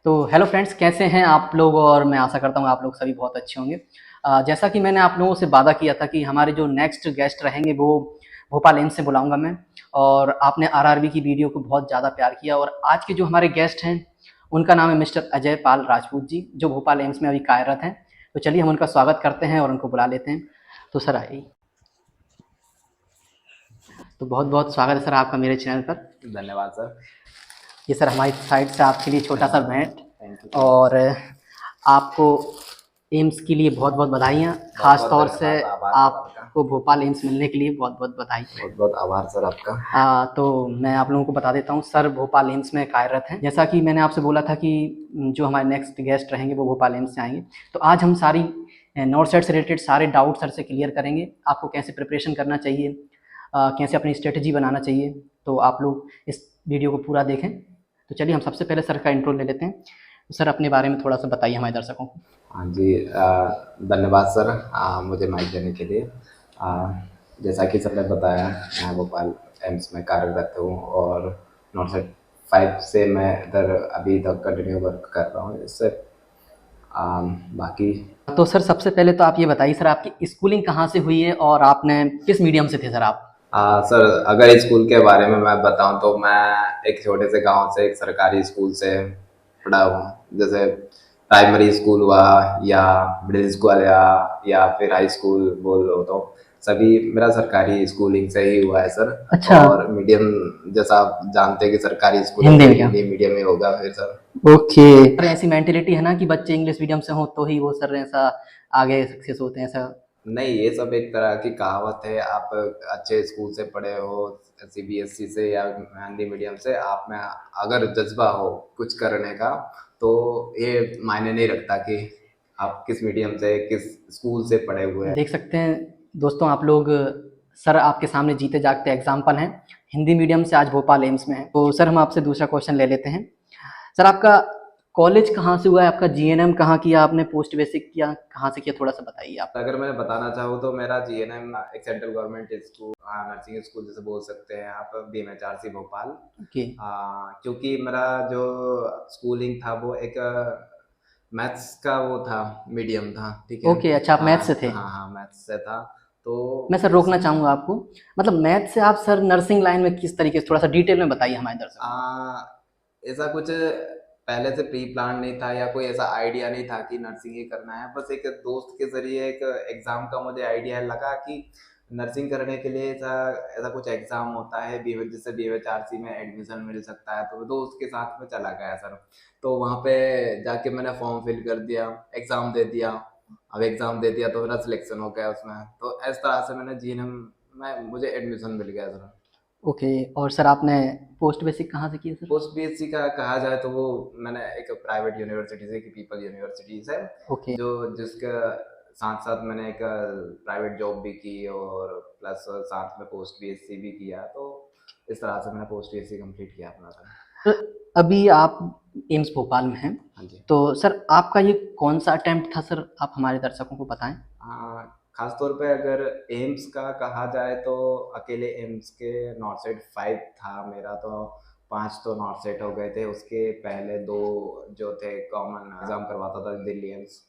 तो hello friends, कैसे हैं आप लोग। और मैं आशा करता हूँ आप लोग सभी बहुत अच्छे होंगे। जैसा कि मैंने आप लोगों से वादा किया था कि हमारे जो नेक्स्ट गेस्ट रहेंगे वो भोपाल एम्स से बुलाऊंगा मैं। और आपने आरआरबी की वीडियो को बहुत ज़्यादा प्यार किया। और आज के जो हमारे गेस्ट हैं उनका नाम है मिस्टर अजय पाल राजपूत जी, जो भोपाल एम्स में अभी कार्यरत हैं। तो चलिए हम उनका स्वागत करते हैं और उनको बुला लेते हैं। तो सर आइए। तो बहुत बहुत स्वागत है सर आपका मेरे चैनल पर। धन्यवाद सर। ये सर हमारी साइड से आपके लिए छोटा सा भेंट। Thank you. और आपको एम्स के लिए बहुत बहुत बधाइयाँ, बहुत खास बहुत तौर से धन्यवाद, आभार सर आपका। आपको भोपाल एम्स मिलने के लिए बहुत बहुत बधाई। बहुत बहुत आभार सर आपका। तो मैं आप लोगों को बता देता हूँ, सर भोपाल एम्स में कार्यरत हैं। जैसा कि मैंने आपसे बोला था कि जो हमारे नेक्स्ट गेस्ट रहेंगे वो भोपाल एम्स से आएंगे। तो आज हम सारी नॉर्थ साइड से रिलेटेड सारे डाउट सर से क्लियर करेंगे। आपको कैसे प्रिपरेशन करना चाहिए, कैसे अपनी स्ट्रेटजी बनाना चाहिए। तो आप लोग इस वीडियो को पूरा देखें। तो चलिए हम सबसे पहले सर का इंट्रो ले लेते हैं। तो सर अपने बारे में थोड़ा सा बताइए हमारे दर्शकों को। हाँ जी, धन्यवाद सर मुझे माइक देने के लिए। जैसा कि सर ने बताया, मैं भोपाल एम्स में कार्यरत हूँ और नॉर्थ साइड 5 से मैं इधर अभी तक कंटिन्यू वर्क कर रहा हूँ। इससे बाकी तो सर सबसे पहले तो आप ये बताइए सर, आपकी स्कूलिंग कहाँ से हुई है और आपने किस मीडियम से थे सर आप। सर, अगर स्कूल के बारे में मैं बताऊं तो मैं एक छोटे से गांव से एक सरकारी स्कूल से पढ़ा हूँ। जैसे प्राइमरी स्कूल हुआ या मिडिल स्कूल या फिर हाई स्कूल बोल लो, तो सभी मेरा सरकारी स्कूलिंग से ही हुआ है सर। अच्छा। और मीडियम, जैसा आप जानते हैं कि सरकारी स्कूल है हिंदी तो मीडियम। हिंदी मीडियम ही होगा फिर सर। ओके। सर ऐसी मेंटेलिटी है ना कि बच्चे इंग्लिश मीडियम से हों तो ही वो सर ऐसा आगे सक्सेस होते हैं सर। नहीं, ये सब एक तरह की कहावत है। आप अच्छे स्कूल से पढ़े हो, सीबीएसई से या हिंदी मीडियम से, आप में अगर जज्बा हो कुछ करने का तो ये मायने नहीं रखता कि आप किस मीडियम से किस स्कूल से पढ़े हुए हैं। देख सकते हैं दोस्तों आप लोग, सर आपके सामने जीते जागते एग्जाम्पल हैं। हिंदी मीडियम से आज भोपाल एम्स में है। तो सर हम आपसे दूसरा क्वेश्चन ले लेते हैं। सर आपका कॉलेज कहाँ से हुआ है, आपका जीएनएम कहाँ किया आपने, पोस्ट बेसिक किया कहाँ से किया, थोड़ा सा बताइए आप। अगर मैं बताना चाहूँ तो मेरा जीएनएम एक central government school, nursing school जैसे बोल सकते हैं आप, बीएमएचआरसी भोपाल। ओके। क्योंकि मेरा जो स्कूलिंग था वो एक मैथ्स का वो था, मीडियम था, ठीक है। ओके, अच्छा आप मैथ से थे। हाँ हाँ, मैथ्स से था तो मैं सर रोकना चाहूँगा आपको, मतलब मैथ से आप सर नर्सिंग लाइन में किस तरीके से, थोड़ा सा डिटेल में बताइए हमारे दर्शकों को। ऐसा कुछ पहले से प्री प्लान नहीं था या कोई ऐसा आइडिया नहीं था कि नर्सिंग ही करना है। बस एक दोस्त के जरिए एक एग्जाम का मुझे आइडिया लगा कि नर्सिंग करने के लिए ऐसा ऐसा कुछ एग्जाम होता है, जैसे बीएचआरसी में एडमिशन मिल सकता है। तो मैं दोस्त के साथ में चला गया सर। तो वहाँ पे जाके मैंने फॉर्म फिल कर दिया, एग्जाम दे दिया। अब एग्जाम दे दिया तो मेरा सिलेक्शन हो गया उसमें। तो इस तरह से मैंने जीएनएम में मुझे एडमिशन मिल गया सर। ओके। और सर आपने पोस्ट बेसिक कहाँ से किया सर। पोस्ट बीएससी का कहा जाए तो वो मैंने एक प्राइवेट यूनिवर्सिटी से, कि पीपल यूनिवर्सिटी से, ओके। जो जिसका साथ साथ मैंने एक प्राइवेट जॉब भी की और प्लस साथ में पोस्ट बीएससी भी किया। तो इस तरह से मैंने पोस्ट बीएससी कंप्लीट किया अपना था। तो अभी आप एम्स भोपाल में हैं। हाँ जी। तो सर आपका ये कौन सा अटेम्प्ट था सर, आप हमारे दर्शकों को बताएं। खास तौर पे अगर एम्स का कहा जाए तो अकेले एम्स के नॉर्थ साइड 5 था मेरा। तो 5 तो नॉर्थ साइड हो गए थे, उसके पहले 2 जो थे कॉमन एग्जाम करवाता था दिल्ली एम्स,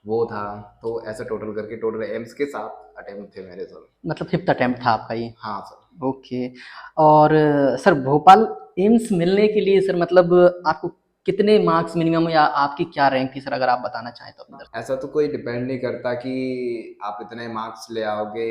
वो था। तो ऐसे टोटल करके टोटल एम्स के 7 अटेम्प्ट थे मेरे सर। मतलब फिफ्थ अटेम्प्ट था आपका ये। हाँ सर। ओके। और सर भोपाल एम्स मिलने के लिए सर मतलब आपको कितने मार्क्स मिनिमम, या आपकी क्या रैंक थी सर, अगर आप बताना चाहें तो अपने दर्शकों ऐसा तो कोई डिपेंड नहीं करता कि आप इतने मार्क्स ले आओगे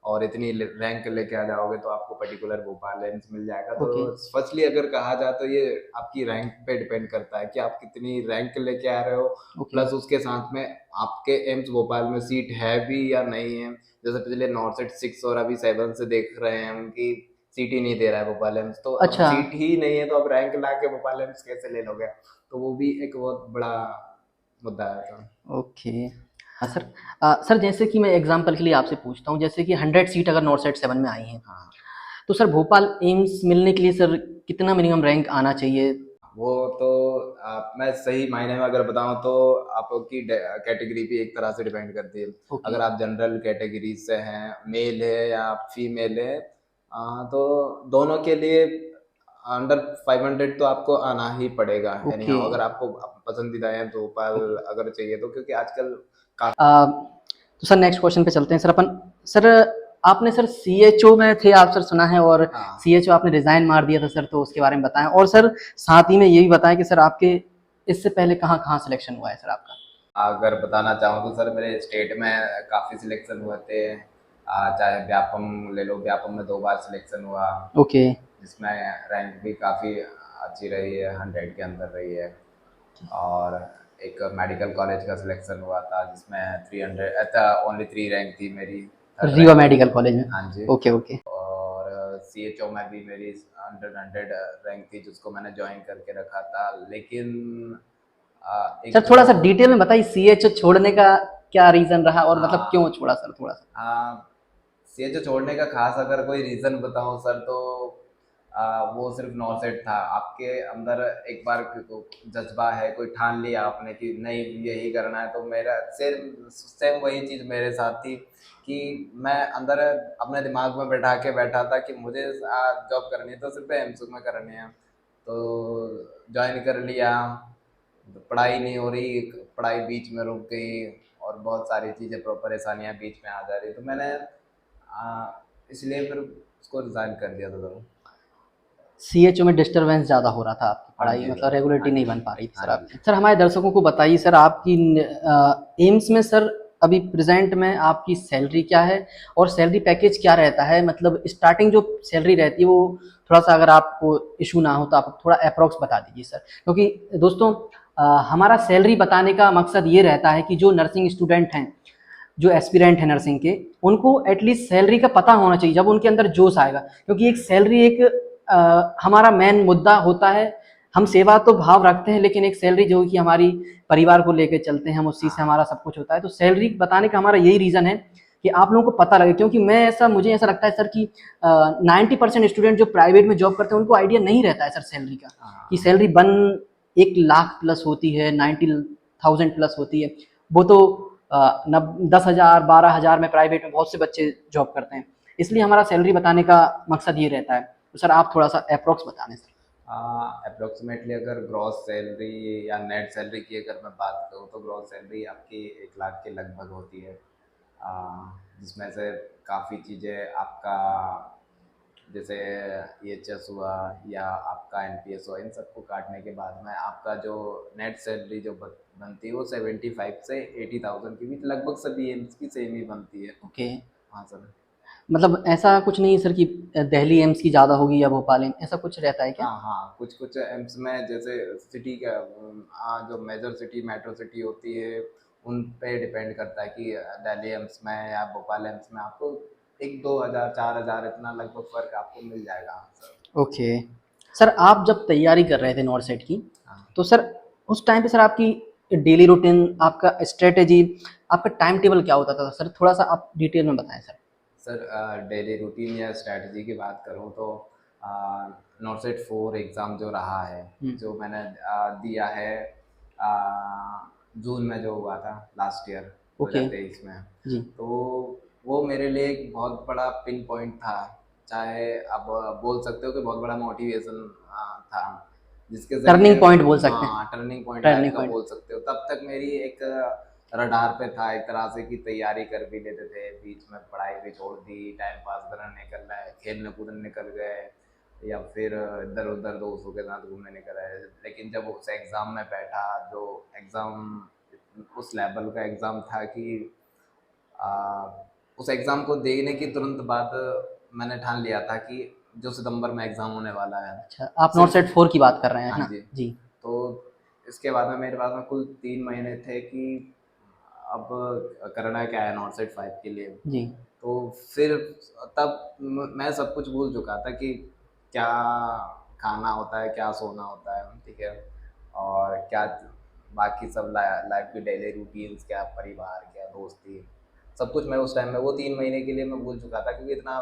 और इतनी रैंक लेके आ जाओगे तो आपको पर्टिकुलर भोपाल एम्स मिल जाएगा। को। तो ओके। फर्स्टली अगर कहा जाए तो ये आपकी रैंक पे डिपेंड करता है कि आप कितनी रैंक लेके आ रहे हो। ओके। प्लस उसके साथ में आपके एम्स भोपाल में सीट है भी या नहीं है। जैसे पिछले नॉर्थ साइड 6 और अभी 7 से देख रहे हैं हम कि सीट ही नहीं दे रहा है भोपाल एम्स। तो अब अच्छा। सीट ही नहीं है तो अब रैंक ला के भोपाल एम्स कैसे ले लोगे। तो वो भी एक बहुत बड़ा मुद्दा है। ओके। हाँ सर। सर जैसे कि मैं एग्जांपल के लिए आपसे पूछता हूँ, जैसे कि 100 सीट अगर नॉर्थ साइड 7 में आई हैं, हाँ, तो सर भोपाल एम्स मिलने के लिए सर कितना मिनिमम रैंक आना चाहिए। वो तो मैं सही मायने में अगर बताऊं तो आपकी कैटेगरी भी एक तरह से डिपेंड करती है। ओके। अगर आप जनरल कैटेगरी से हैं, मेल है या फीमेल है, तो दोनों के लिए अंडर 500 तो आपको आना ही पड़ेगा एनी ओके। अगर आपको पसंदीदा है भोपाल अगर चाहिए तो, क्योंकि आजकल काफी तो सर नेक्स्ट क्वेश्चन पे चलते हैं सर अपन। सर आपने सर सीएचओ में थे आप सर, सुना है, और हाँ। सीएचओ आपने रिजाइन मार दिया था सर, तो उसके बारे में बताएं। और सर साथ ही में ये भी बताएं कि सर आपके इससे पहले कहाँ कहाँ सिलेक्शन हुआ है सर आपका। अगर बताना चाहूँ तो सर मेरे स्टेट में काफ़ी सिलेक्शन हुए थे। चाहे व्यापम ले लो, व्यापम में 2 बार सिलेक्शन हुआ, ओके। जिसमें रैंक भी काफ़ी अच्छी रही है, 100 के अंदर रही है। और एक मेडिकल कॉलेज का सिलेक्शन हुआ था जिसमें 300 ओनली 3 रैंक थी मेरी, थर्ड रीवा रैंक थी। मेडिकल कॉलेज में। हाँ जी। Okay okay. और सीएचओ में भी मेरी 100 रैंक थी जिसको मैंने ज्वाइन करके रखा था, लेकिन एक सर जो थोड़ा सा डिटेल में बताइए सीएचओ छोड़ने का क्या रीजन रहा, और मतलब हाँ क्यों छोड़ा सर, थोड़ा सा। सीएचओ छोड़ने का खास अगर कोई रीज़न बताऊं सर तो वो सिर्फ नॉलेज था। आपके अंदर एक बार जज्बा है, कोई ठान लिया आपने कि नहीं यही करना है, तो मेरा सेम सेम वही चीज़ मेरे साथ थी कि मैं अंदर अपने दिमाग में बैठा के बैठा था कि मुझे जॉब करनी है तो सिर्फ एमसू में करनी है। तो ज्वाइन कर लिया, तो पढ़ाई नहीं हो रही, पढ़ाई बीच में रुक गई और बहुत सारी चीज़ें परेशानियां बीच में आ जा रही, तो मैंने इसलिए फिर उसको रिज़ाइन कर दिया था सर। सीएचओ में डिस्टरबेंस ज़्यादा हो रहा था, आपकी हाँ पढ़ाई जी मतलब सर। हाँ रेगुलरिटी नहीं जी। बन पा रही थी हाँ सर जी। आपकी। सर हमारे दर्शकों को बताइए सर, आपकी एम्स में सर अभी प्रेजेंट में आपकी सैलरी क्या है, और सैलरी पैकेज क्या रहता है, मतलब स्टार्टिंग जो सैलरी रहती है वो थोड़ा सा, अगर आपको इशू ना हो तो आप थोड़ा अप्रॉक्स बता दीजिए सर, क्योंकि दोस्तों हमारा सैलरी बताने का मकसद ये रहता है कि जो नर्सिंग स्टूडेंट हैं, जो एस्पिरेंट है नर्सिंग के, उनको एटलीस्ट सैलरी का पता होना चाहिए जब उनके अंदर जोश आएगा, क्योंकि एक सैलरी एक हमारा मेन मुद्दा होता है। हम सेवा तो भाव रखते हैं, लेकिन एक सैलरी जो कि हमारी परिवार को लेकर चलते हैं, हम उसी से हमारा सब कुछ होता है, तो सैलरी बताने का हमारा यही रीज़न है कि आप लोगों को पता लगे, क्योंकि मुझे ऐसा लगता है सर कि 90% स्टूडेंट जो प्राइवेट में जॉब करते हैं उनको आइडिया नहीं रहता है सर सैलरी का, कि हाँ सैलरी 1 लाख प्लस होती है, 90,000 प्लस होती है। वो तो 10,000 12,000 में प्राइवेट में बहुत से बच्चे जॉब करते हैं, इसलिए हमारा सैलरी बताने का मकसद ये रहता है। तो सर आप थोड़ा सा अप्रोक्स बता दें सर। अप्रोक्सीमेटली अगर ग्रॉस सैलरी या नेट सैलरी की अगर मैं बात करूँ तो ग्रॉस सैलरी आपकी 1 लाख के लगभग होती है। आ, जिसमें से काफ़ी चीज़ें आपका, जैसे EHS हुआ या आपका NPS हुआ, इन सबको काटने के बाद में आपका जो नेट सैलरी जो बनती है वो 75 से 80,000 के बीच लगभग सभी एम्स की सेम ही बनती है। ओके। हाँ सर। मतलब ऐसा कुछ नहीं है सर कि दिल्ली एम्स की ज़्यादा होगी या भोपाल एम्स, ऐसा कुछ रहता है क्या। हाँ हाँ, कुछ कुछ एम्स में जैसे सिटी का जो मेजर सिटी मेट्रो सिटी होती है उन पे डिपेंड करता है कि दिल्ली एम्स में या भोपाल एम्स में आपको 1-2 हज़ार 4 हज़ार इतना लगभग फर्क आपको मिल जाएगा। हाँ सर। ओके। सर आप जब तैयारी कर रहे थे नॉर्थ सेट की, हाँ तो सर उस टाइम पे सर आपकी डेली रूटीन, आपका स्ट्रेटेजी, आपका टाइम टेबल क्या होता था सर, थोड़ा सा आप डिटेल में बताएं सर। सर, डेली रूटीन या स्ट्रैटेजी की बात करूँ तो नॉर्थ सेट 4 एग्ज़ाम जो रहा है, जो मैंने दिया है जून में जो हुआ था लास्ट ईयर ओके 2023 में, जी। तो वो मेरे लिए एक बहुत बड़ा पिन पॉइंट था। चाहे आप बोल सकते हो कि बहुत बड़ा मोटिवेशन था, जिसके ज़रिए टर्निंग पॉइंट बोल सकते हैं। हाँ टर्निंग पॉइंट टाइप टर्निंग का पॉइंट। बोल सकते हो। तब तक मेरी एक रडार पे था एक तरह से कि तैयारी कर भी लेते थे, बीच में पढ़ाई भी छोड़ दी, टाइम पास करने निकल रहे, खेलने कूदने निकल गए या फिर इधर उधर दोस्तों के साथ घूमने निकल रहे। लेकिन जब उस एग्ज़ाम में बैठा, जो एग्ज़ाम उस लेवल का एग्ज़ाम था कि आ, उस एग्ज़ाम को देने की तुरंत बाद मैंने ठान लिया था कि जो सितंबर में एग्ज़ाम होने वाला है अच्छा, आप नॉर्थ सिर्फ। सेट 4 की बात कर रहे हैं हाँ ना जी। जी। तो इसके बाद में मेरे पास में कुल 3 महीने थे कि अब करना क्या है नॉर्थ साइड 5 के लिए। जी। तो फिर तब मैं सब कुछ भूल चुका था कि क्या खाना होता है, क्या सोना होता है, ठीक है, और क्या बाकी सब लाइफ की डेली रूटीन्स, क्या परिवार, क्या दोस्ती, सब कुछ मैं उस टाइम में वो 3 महीने के लिए मैं भूल चुका था, क्योंकि इतना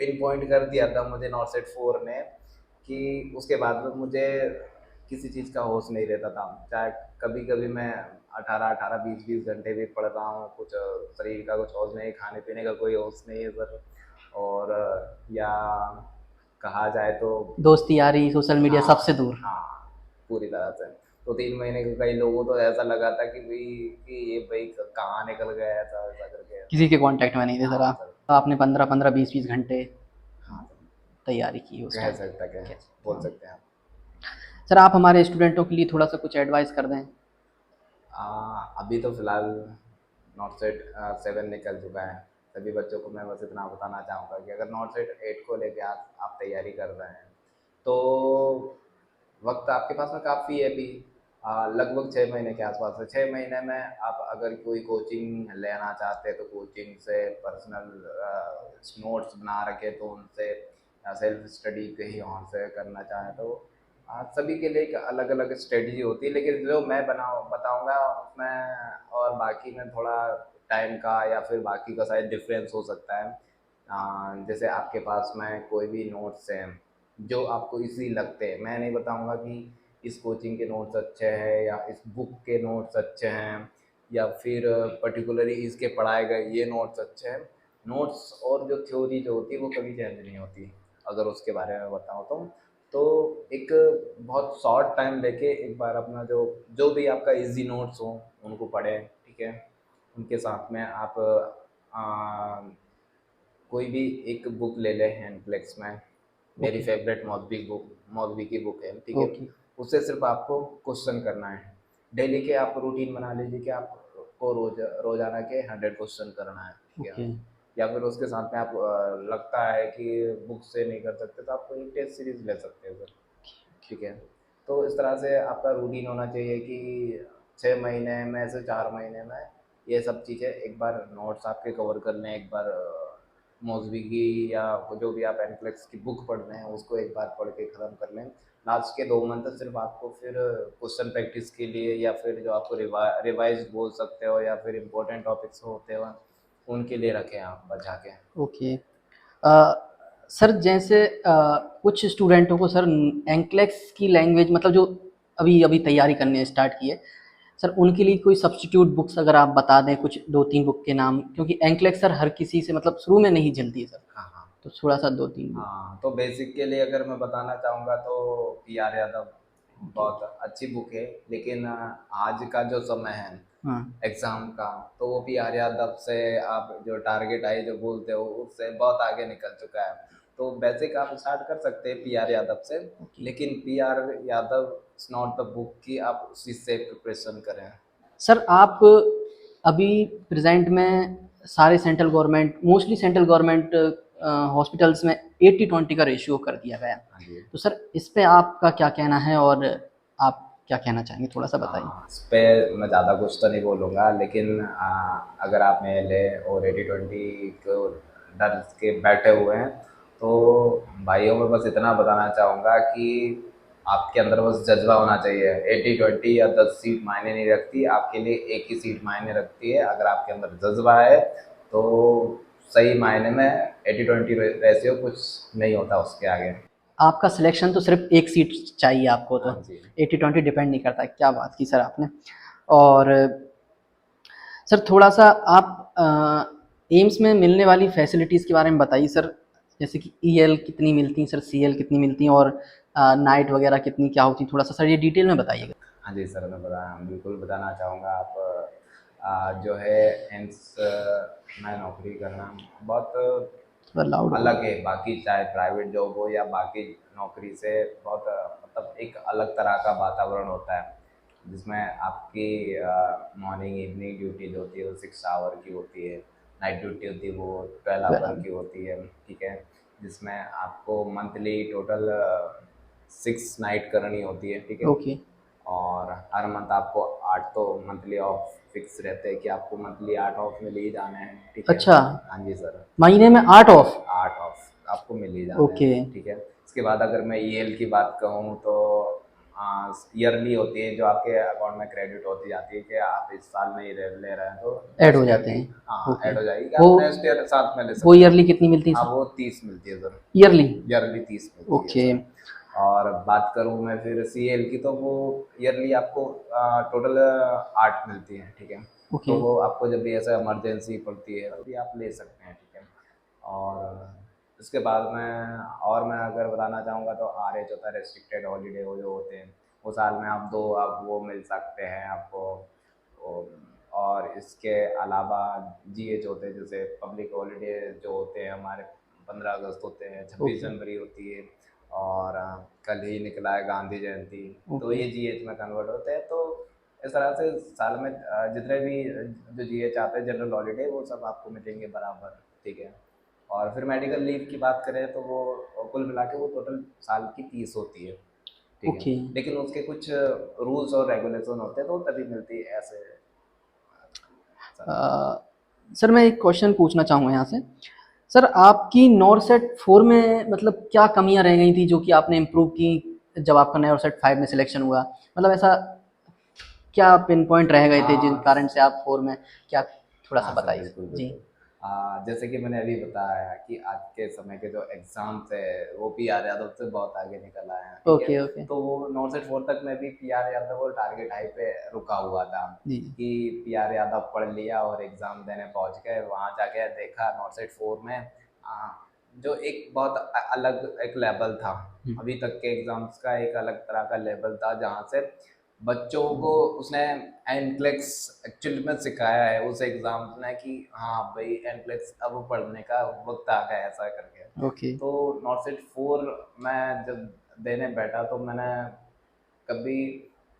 पिन पॉइंट कर दिया था मुझे नॉर्थ साइड 4 ने कि उसके बाद में मुझे किसी चीज़ का होश नहीं रहता था। चाहे कभी कभी मैं 18-18 20-20 घंटे भी पढ़ रहा हूँ, कुछ शरीर का कुछ होश नहीं, खाने पीने का कोई होश नहीं है सर। और या कहा जाए तो दोस्ती यारी सोशल मीडिया हाँ सबसे दूर। हाँ पूरी तरह से। तो 3 महीने के कई लोगों को तो ऐसा लगा था कि भाई कि ये भाई कहाँ निकल गया ऐसा ऐसा करके। किसी के कांटेक्ट में नहीं थे सर हाँ आप। सर। तो आपने 15-15 20-20 घंटे हाँ सर। तैयारी की उस कह टाइम। सकते हैं, कह सकते बोल हैं। सकते हैं आप। सर आप हमारे स्टूडेंटों के लिए थोड़ा सा कुछ एडवाइस कर दें। अभी तो फिलहाल नॉट सेट 7 निकल चुका है। सभी बच्चों को मैं बस इतना बताना चाहूँगा कि अगर नॉट सेट 8 को लेके आप तैयारी कर रहे हैं तो वक्त आपके पास में काफ़ी है अभी। लगभग 6 महीने के आसपास है। 6 महीने में आप अगर कोई कोचिंग लेना चाहते हैं तो कोचिंग से पर्सनल नोट्स बना रखे तो उनसे, या सेल्फ स्टडी कहीं और से करना चाहें तो सभी के लिए एक अलग अलग स्ट्रेटजी होती है, लेकिन जो मैं बताऊंगा उसमें और बाकी में थोड़ा टाइम का या फिर बाकी का शायद डिफरेंस हो सकता है। जैसे आपके पास में कोई भी नोट्स हैं जो आपको इजी लगते हैं, मैं नहीं बताऊंगा कि इस कोचिंग के नोट्स अच्छे हैं या इस बुक के नोट्स अच्छे हैं या फिर पर्टिकुलरली इसके पढ़ाए गए ये नोट्स अच्छे हैं। नोट्स और जो थ्योरी जो होती है वो कभी चेंज नहीं होती। अगर उसके बारे में बताऊँ तो एक बहुत शॉर्ट टाइम लेके एक बार अपना जो जो भी आपका इजी नोट्स हो उनको पढ़ें, ठीक है। उनके साथ में आप कोई भी एक बुक ले लें हैंडफ्लेक्स में। मेरी ओके। फेवरेट मौलवी की बुक है, ठीक है। ओके। उससे सिर्फ आपको क्वेश्चन करना है। डेली के आप रूटीन बना लीजिए कि आपको रोजाना के 100 क्वेश्चन करना है, ठीक है। ओके। या फिर उसके साथ में आप लगता है कि बुक से नहीं कर सकते तो आप कोई टेस्ट सीरीज ले सकते हो सर, ठीक है। तो इस तरह से आपका रूटीन होना चाहिए कि 6 महीने में से 4 महीने में ये सब चीज़ें एक बार नोट्स आपके कवर कर लें, एक बार मौजवी की या जो भी आप एनफ्लेक्स की बुक पढ़ रहे हैं उसको एक बार पढ़ के ख़त्म कर लें। लास्ट के 2 मंथ सिर्फ आपको फिर क्वेश्चन प्रैक्टिस के लिए या फिर जो आपको रिवाइज बोल सकते हो या फिर इम्पोर्टेंट टॉपिक्स होते हो उनके लिए रखें आप बचा के। ओके। सर जैसे कुछ स्टूडेंटों को सर एंक्लेक्स की लैंग्वेज मतलब जो अभी अभी तैयारी करने स्टार्ट की है सर उनके लिए कोई सब्स्टिट्यूट बुक्स अगर आप बता दें कुछ 2-3 बुक के नाम, क्योंकि एंक्लेक्स सर हर किसी से मतलब शुरू में नहीं जलती है सर। हाँ हाँ। तो थोड़ा सा 2-3 बुक। हाँ तो बेसिक के लिए अगर मैं बताना चाहूँगा तो PR यादव ओके। बहुत अच्छी बुक है, लेकिन आज का जो समय है हाँ। एग्ज़ाम का तो वो PR यादव से आप जो टारगेट आई जो बोलते हो उससे बहुत आगे निकल चुका है। तो बेसिक आप स्टार्ट कर सकते हैं PR यादव से, ओके। लेकिन PR Yadav is not the book कि आप उसी से प्रिपरेशन करें। सर आप अभी प्रेजेंट में सारे central government mostly central government hospitals में 80-20 का रेशियो कर दिया गया है। हाँ जी। तो सर इस पे आपका क्या कहना है और आप क्या कहना चाहेंगे थोड़ा सा बताइए। हाँ, इस पे मैं ज़्यादा कुछ तो नहीं बोलूँगा, लेकिन अगर आप मेले और 80-20 को डर के बैठे हुए हैं तो भाइयों में बस इतना बताना चाहूँगा कि आपके अंदर बस जज्बा होना चाहिए। 80-20 या 10 सीट मायने नहीं रखती, आपके लिए एक ही सीट मायने रखती है। अगर आपके अंदर जज्बा है तो सही मायने में 80-20 रेशियो कुछ नहीं होता उसके आगे। आपका सिलेक्शन तो सिर्फ एक सीट चाहिए आपको, तो हाँ जी। 80-20 डिपेंड नहीं करता। क्या बात की सर आपने। और सर थोड़ा सा आप एम्स में मिलने वाली फैसिलिटीज़ के बारे में बताइए सर। जैसे कि EL कितनी मिलती हैं सर, CL कितनी मिलती हैं और नाइट वगैरह कितनी क्या होती है, थोड़ा सा सर ये डिटेल में बताइएगा। हाँ जी सर, मैं बिल्कुल बताना चाहूँगा। आप जो है एम्स में नौकरी करना बहुत थोड़ा लाउड बोलो। अलग है, बाकी चाहे प्राइवेट जॉब हो या बाकी नौकरी से बहुत मतलब एक अलग तरह का वातावरण होता है, जिसमें आपकी मॉर्निंग इवनिंग ड्यूटीज होती है वो 6 आवर की होती है। नाइट ड्यूटी होती है वो 12 आवर की होती है, ठीक है। जिसमें आपको मंथली टोटल 6 नाइट करनी होती है, ठीक है। ओके। और हर मंथ आपको 8 तो मंथली ऑफ फिक्स रहते हैं कि आपको मंथली 8 ऑफ मिल ही जाने हैं, ठीक है। अच्छा, हाँ जी सर। महीने में 8 ऑफ। 8 ऑफ आपको मिल ही जाने ओके। हैं, ठीक है। इसके बाद अगर मैं EL की बात कहूँ तो ईयरली होती है जो आपके अकाउंट में क्रेडिट होती जाती है कि आप इस साल में ही ले रहे हैं तो ऐड हो नेक्स्ट ईयर जाते की, हैं। हाँ ओके। ऐड हो जाएगी, वो आप नेक्स्ट ईयर साथ में ले वो सकते हो। ईयरली कितनी मिलती है हाँ सर? वो 30 मिलती है सर। ईयरली। ईयरली 30 मिलती है ओके। सर। और बात करूँ मैं फिर CL की तो वो ईयरली आपको टोटल 8 मिलती है, ठीक है। ओके। तो वो आपको जब भी ऐसा इमरजेंसी पड़ती है तो भी आप ले सकते हैं, ठीक है। और उसके बाद में और मैं अगर बताना चाहूँगा तो RH होता है, रेस्ट्रिक्टेड हॉलीडे वो जो होते हैं, वो साल में आप 2 आप वो मिल सकते हैं आपको। और इसके अलावा GH होते हैं, जैसे पब्लिक हॉलीडे जो होते हैं हमारे, 15 अगस्त होते हैं, 26 जनवरी होती है, और कल ही निकला है गांधी जयंती, तो ये GH में कन्वर्ट होते हैं। तो इस तरह से साल में जितने भी जो GH आते हैं जनरल हॉलीडे, वो सब आपको मिलेंगे बराबर, ठीक है। और फिर मेडिकल लीव की बात करें तो वो कुल मिला के वो टोटल साल की 30 होती है, ठीक है। ओके। लेकिन उसके कुछ रूल्स और रेगुलेशन होते हैं, तो तभी मिलती है ऐसे सर। सर मैं एक क्वेश्चन पूछना चाहूँगा यहाँ से। सर आपकी नॉरसेट 4 में मतलब क्या कमियाँ रह गई थी जो कि आपने इम्प्रूव की जब आपका नॉरसेट 5 में सिलेक्शन हुआ? मतलब ऐसा क्या पिन पॉइंट रह गए थे जिन हाँ कारण से आप 4 में क्या, थोड़ा सा हाँ सर, बताइए? बिल्कुल जी। बिल्कुल। जैसे कि मैंने अभी बताया कि आज के समय के जो एग्जाम्स है वो PR यादव से बहुत आगे निकल आए हैं, ठीक है। Okay, okay. तो वो 9 से 4 तक मैं भी PR यादव और टारगेट हाई पे रुका हुआ था जी, जी। कि PR यादव पढ़ लिया और एग्जाम देने पहुंच गए, वहां जाके देखा 9 से 4 में जो एक बहुत अलग एक लेवल था। हुँ। अभी तक के एग्जाम्स का एक अलग तरह का लेवल था, जहाँ से बच्चों को उसने एनक्लेक्स एक्चुअली में सिखाया है उस एग्जाम ने कि हाँ भाई एनक्लेक्स अब पढ़ने का वक्त आ गया, ऐसा करके। ओके, तो 9 से 4 मैं जब देने बैठा तो मैंने कभी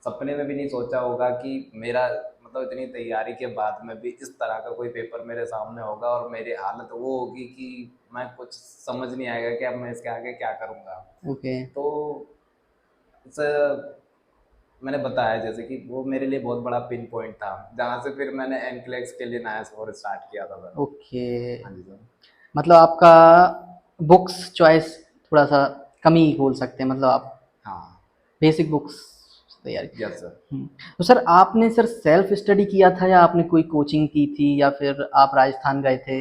सपने में भी नहीं सोचा होगा कि मेरा मतलब इतनी तैयारी के बाद में भी इस तरह का कोई पेपर मेरे सामने होगा और मेरी हालत वो होगी कि मैं कुछ समझ नहीं आएगा कि अब मैं इसके आगे क्या करूँगा। ओके, तो इस मैंने बताया जैसे कि वो मेरे लिए बहुत बड़ा पिन पॉइंट था, जहाँ से फिर मैंने एनक्लेक्स के लिए नया स्कोर स्टार्ट किया था सर। ओके। हाँ जी सर। मतलब आपका बुक्स चॉइस थोड़ा-सा कम ही बोल सकते हैं, मतलब आप हाँ। बेसिक बुक्स तैयारी। Yes sir. हुँ। तो सर आपने सर सेल्फ स्टडी किया था या आपने कोई कोचिंग की थी या फिर आप राजस्थान गए थे?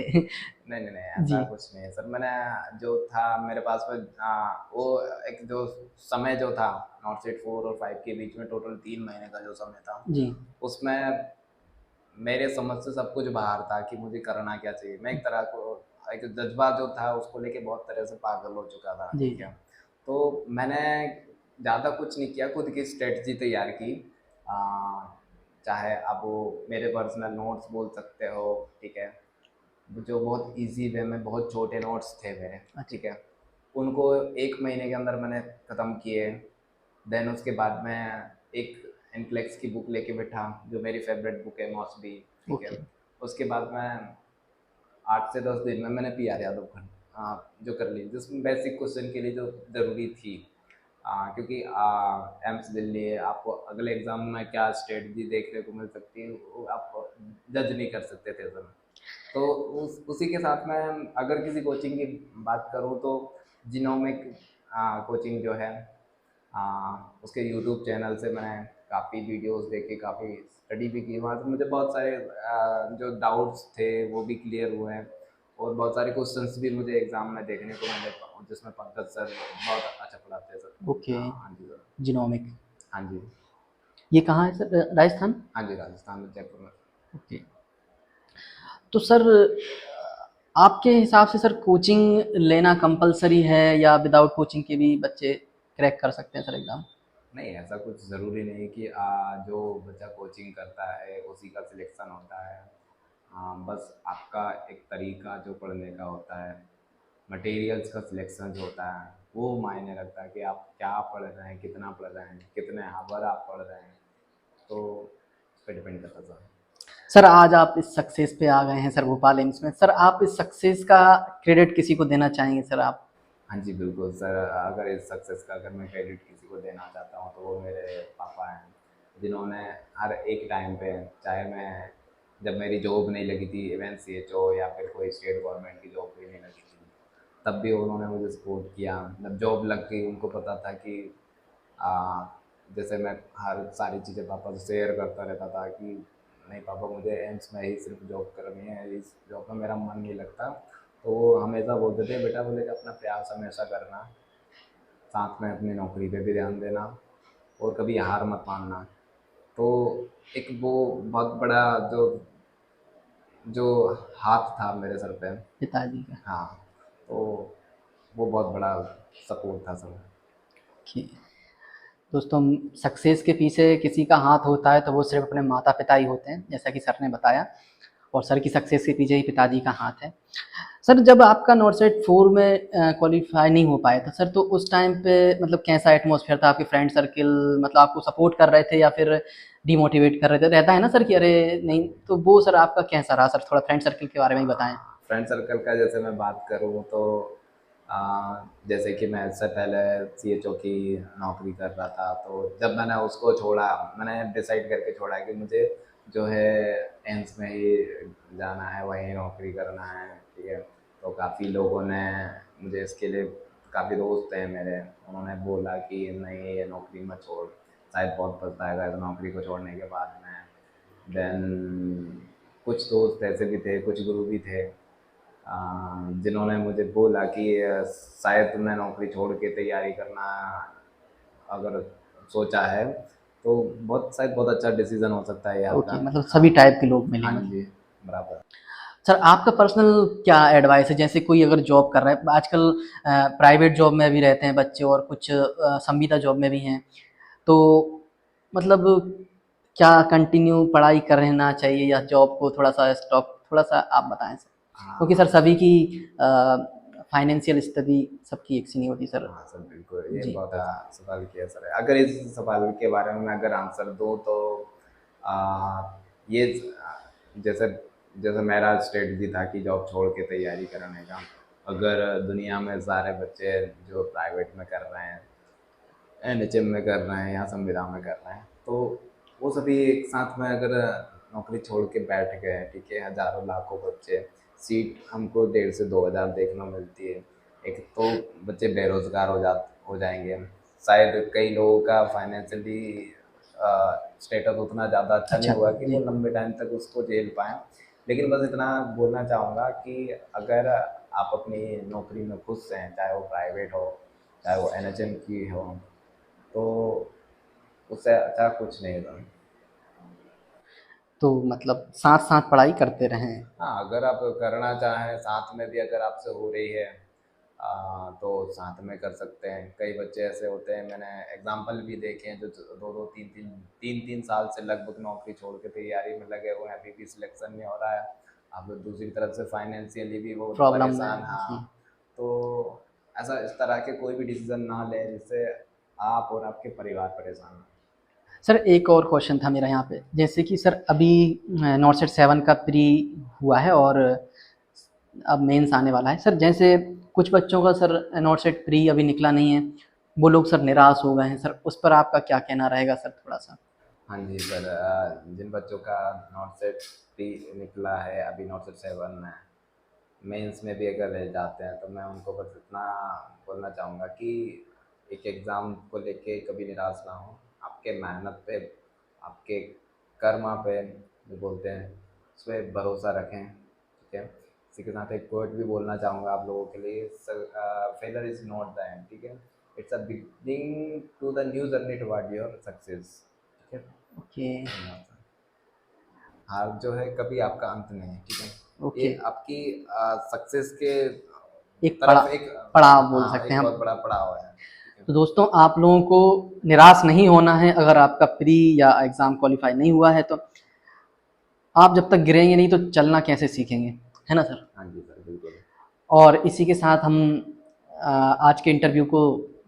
नहीं नहीं नहीं, ऐसा जी, कुछ नहीं है सर। मैंने जो था मेरे पास में वो एक जो समय जो था 9 से 4 और 5 के बीच में, टोटल 3 महीने का जो समय था, जी। उसमें मेरे समझ से सब कुछ बाहर था कि मुझे करना क्या चाहिए। मैं एक तरह को एक जज्बा जो था उसको लेके बहुत तरह से पागल हो चुका था, जी, ठीक है। जी। तो मैंने ज़्यादा कुछ नहीं किया, खुद की स्ट्रेटजी तैयार की। आ, चाहे आप वो मेरे पर्सनल नोट्स बोल सकते हो, ठीक है, जो बहुत इजी वे में बहुत छोटे नोट्स थे मेरे, अच्छा, ठीक है, उनको 1 महीने के अंदर मैंने ख़त्म किए। देन उसके बाद मैं एक एनफ्लेक्स की बुक लेके बैठा, जो मेरी फेवरेट बुक है मॉसबी, ठीक है। ओके, उसके बाद मैं 8 से 10 दिन में मैंने PR यादव जो कर ली, जिसमें बेसिक क्वेश्चन के लिए जो ज़रूरी थी। क्योंकि एम्स दिल्ली है, आपको अगले एग्ज़ाम में क्या स्ट्रेटजी देखने को मिल सकती है वो आप जज नहीं कर सकते थे सर। तो उसी के साथ में अगर किसी कोचिंग की बात करूँ तो जिनोमिक कोचिंग जो है, उसके यूट्यूब चैनल से मैंने काफ़ी वीडियोस देखे, काफ़ी स्टडी भी की। वहाँ से मुझे बहुत सारे जो डाउट्स थे वो भी क्लियर हुए हैं, और बहुत सारे क्वेश्चंस भी मुझे एग्ज़ाम में देखने को मिले, जिसमें पंकज सर बहुत अच्छा पढ़ाते हैं सर। ओके। हाँ जी सर। जीनोमिक। हाँ जी। ये कहाँ है सर? राजस्थान? हाँ जी, राजस्थान में जयपुर में। ओके। तो सर आपके हिसाब से सर कोचिंग लेना कंपल्सरी है या विदाउट कोचिंग के भी बच्चे क्रैक कर सकते हैं सर एग्ज़ाम? नहीं, ऐसा कुछ ज़रूरी नहीं कि जो बच्चा कोचिंग करता है उसी का सिलेक्शन होता है। बस आपका एक तरीका जो पढ़ने का होता है, मटेरियल्स का सिलेक्शन जो होता है, वो मायने रखता है कि आप क्या पढ़ रहे हैं, कितना पढ़ रहे हैं, कितने हावर आप पढ़ रहे हैं। तो उस पे डिपेंड करता है सर। सर आज आप इस सक्सेस पे आ गए हैं सर भोपाल एम्स में। सर आप इस सक्सेस का क्रेडिट किसी को देना चाहेंगे सर आप? हाँ जी, बिल्कुल सर। अगर इस सक्सेस का अगर मैं क्रेडिट किसी को देना चाहता हूँ तो वो मेरे पापा हैं, जिन्होंने हर एक टाइम पे, चाहे मैं जब मेरी जॉब नहीं लगी थी, इवन CHO या फिर कोई स्टेट गवर्नमेंट की जॉब भी नहीं लगी थी, तब भी उन्होंने मुझे सपोर्ट किया। जब जॉब लग गई उनको पता था कि आ, जैसे मैं हर सारी चीज़ें पापा से शेयर करता रहता था कि नहीं पापा, मुझे एम्स में ही सिर्फ जॉब करनी है, इस जॉब में मेरा मन नहीं लगता। तो वो हमेशा बोलते थे बेटा, बोले कि अपना प्रयास हमेशा करना, साथ में अपनी नौकरी पे भी ध्यान देना, और कभी हार मत मानना। तो एक वो बहुत बड़ा जो जो हाथ था मेरे सर पे। पिताजी का? हाँ। तो वो बहुत बड़ा सपोर्ट था सर। कि दोस्तों, सक्सेस के पीछे किसी का हाथ होता है तो वो सिर्फ अपने माता पिता ही होते हैं, जैसा कि सर ने बताया। और सर की सक्सेस के पीछे ही पिताजी का हाथ है। सर, जब आपका नॉर्सेट 4 में क्वालिफाई नहीं हो पाया था सर, तो उस टाइम पे मतलब कैसा एटमॉस्फेयर था? आपके फ्रेंड सर्किल मतलब आपको सपोर्ट कर रहे थे या फिर डिमोटिवेट कर रहे थे? रहता है ना सर कि अरे नहीं, तो वो सर आपका कैसा रहा सर? थोड़ा फ्रेंड सर्किल के बारे में ही बताएं। फ्रेंड सर्कल का जैसे मैं बात करूँ तो जैसे कि मैं इससे पहले CHO की नौकरी कर रहा था, तो जब मैंने उसको छोड़ा, मैंने डिसाइड करके छोड़ा कि मुझे जो है एम्स में ही जाना है, वहीं नौकरी करना है, ठीक है। तो काफ़ी लोगों ने मुझे इसके लिए, काफ़ी दोस्त हैं मेरे, उन्होंने बोला कि नहीं ये नौकरी मत छोड़, शायद बहुत पछताएगा इस नौकरी को छोड़ने के बाद में। देन कुछ दोस्त ऐसे भी थे, कुछ गुरु भी थे जिन्होंने मुझे बोला कि शायद तुमने नौकरी छोड़ के तैयारी करना अगर सोचा है तो बहुत, शायद बहुत अच्छा डिसीजन हो सकता है ये आपका। ओके, मतलब हाँ। सभी टाइप के लोग मिले हाँ मुझे। जी, बराबर। सर, आपका पर्सनल क्या एडवाइस है? जैसे कोई अगर जॉब कर रहा है आजकल, प्राइवेट जॉब में भी रहते हैं बच्चे और कुछ संविदा जॉब में भी हैं, तो मतलब क्या कंटिन्यू पढ़ाई करना चाहिए या जॉब को थोड़ा सा स्टॉप? थोड़ा सा आप बताएं सर, क्योंकि सर हाँ सभी की फाइनेंशियल स्थिति सबकी एक सी नहीं होती सर। हाँ सर, बिल्कुल, ये जी। बहुत सवाल किया सर। अगर इस सवाल के बारे में मैं अगर आंसर दूँ तो आ, ये जैसे जैसे मेरा स्ट्रेटजी था कि जॉब छोड़ के तैयारी करने का। अगर दुनिया में सारे बच्चे जो प्राइवेट में कर रहे हैं, NHM में कर रहे हैं या संविदा में कर रहे हैं, तो वो सभी एक साथ में अगर नौकरी छोड़ के बैठ गए, ठीक है, हज़ारों लाखों बच्चे, सीट हमको 1,500 से 2,000 देखने को मिलती है। एक तो बच्चे बेरोज़गार हो जाएंगे। शायद कई लोगों का फाइनेंशियली स्टेटस उतना ज़्यादा अच्छा नहीं अच्छा। होगा कि वो जी। लंबे टाइम तक उसको झेल पाएँ। लेकिन बस इतना बोलना चाहूँगा कि अगर आप अपनी नौकरी में खुश हैं, चाहे वो प्राइवेट हो, चाहे वो NHM की हो, तो उससे अच्छा कुछ नहीं था। तो मतलब साथ साथ पढ़ाई करते रहें। हाँ, अगर आप करना चाहें साथ में भी, अगर आपसे हो रही है तो साथ में कर सकते हैं। कई बच्चे ऐसे होते हैं, मैंने एग्जाम्पल भी देखे हैं, जो दो दो तीन तीन साल से लगभग नौकरी छोड़ के तैयारी में लगे हुए हैं, अभी भी सिलेक्शन नहीं हो रहा है। अब दूसरी तरफ से फाइनेंशियली भी वो प्रॉब्लम परेशान। में। हाँ, जी। तो ऐसा इस तरह के कोई भी डिसीजन ना लें जिससे आप और आपके परिवार परेशान हो। सर, एक और क्वेश्चन था मेरा यहाँ पे, जैसे कि सर अभी नॉर्सेट 7 का प्री हुआ है और अब मेंस आने वाला है सर। जैसे कुछ बच्चों का सर नॉर्सेट प्री अभी निकला नहीं है, वो लोग सर निराश हो गए हैं सर, उस पर आपका क्या कहना रहेगा सर थोड़ा सा? हाँ जी सर, जिन बच्चों का नॉट सेट प्री निकला है, अभी नॉट सेट 7 में मेंस में भी अगर रह जाते हैं, तो मैं उनको बस इतना बोलना चाहूँगा कि एक एग्ज़ाम को लेके कभी निराश ना हो। आपके मेहनत पे, आपके कर्मा पे जो बोलते हैं, उस पे भरोसा रखें, ठीक है। इसी के साथ एक कोट भी बोलना चाहूँगा आप लोगों के लिए, failure is not the end, ठीक है, it's a beginning to the new journey toward your success, ठीक है। ओके। धन्यवाद सर। हार जो है कभी आपका अंत नहीं है, ठीक है। ओके। ये आपकी सक्सेस के एक तरफ एक, पड़ाव बोल हाँ, सकते एक हैं बहुत हम। बड़ा पड़ाव है, ठीक है। तो दोस्तों, आप लोगों को निराश नहीं होना है। अगर आपका प्री या एग्ज़ाम क्वालिफाई नहीं हुआ है, तो आप जब तक गिरेंगे नहीं तो चलना कैसे सीखेंगे, है ना सर? हाँ जी सर, बिल्कुल। और इसी के साथ हम आज के इंटरव्यू को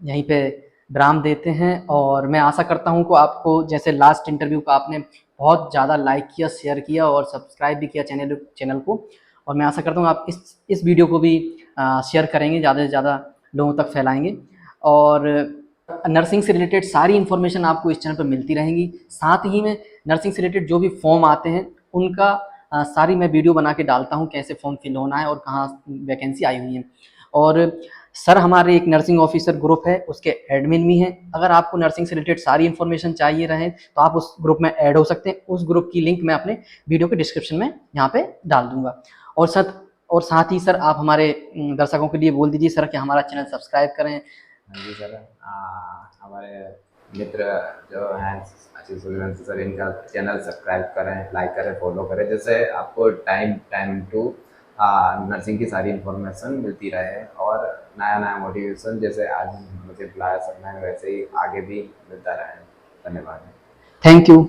यहीं पे विराम देते हैं। और मैं आशा करता हूँ कि आपको जैसे लास्ट इंटरव्यू को आपने बहुत ज़्यादा लाइक किया, शेयर किया और सब्सक्राइब भी किया चैनल को। और मैं आशा करता हूँ आप इस वीडियो को भी शेयर करेंगे, ज़्यादा से ज़्यादा लोगों तक फैलाएंगे। और नर्सिंग से रिलेटेड सारी इन्फॉर्मेशन आपको इस चैनल पर मिलती रहेंगी। साथ ही में नर्सिंग से रिलेटेड जो भी फॉर्म आते हैं उनका सारी मैं वीडियो बना के डालता हूँ, कैसे फॉर्म फिल होना है और कहाँ वैकेंसी आई हुई है। और सर हमारे एक नर्सिंग ऑफिसर ग्रुप है, उसके एडमिन भी हैं। अगर आपको नर्सिंग से रिलेटेड सारी इन्फॉर्मेशन चाहिए रहे तो आप उस ग्रुप में ऐड हो सकते हैं। उस ग्रुप की लिंक मैं अपने वीडियो के डिस्क्रिप्शन में यहाँ पे डाल दूंगा। और सर, और साथ ही सर आप हमारे दर्शकों के लिए बोल दीजिए सर कि हमारा चैनल सब्सक्राइब करें। हाँ जी सर, हमारे मित्र जो हैं आशीष सूर्यवंशी सर, इनका चैनल सब्सक्राइब करें, लाइक करें, फॉलो करें, जिससे आपको टाइम टाइम टू नर्सिंग की सारी इन्फॉर्मेशन मिलती रहे। और नया नया मोटिवेशन जैसे आज मुझे बुलाया सर ने, वैसे ही आगे भी मिलता रहे। धन्यवाद। Thank you.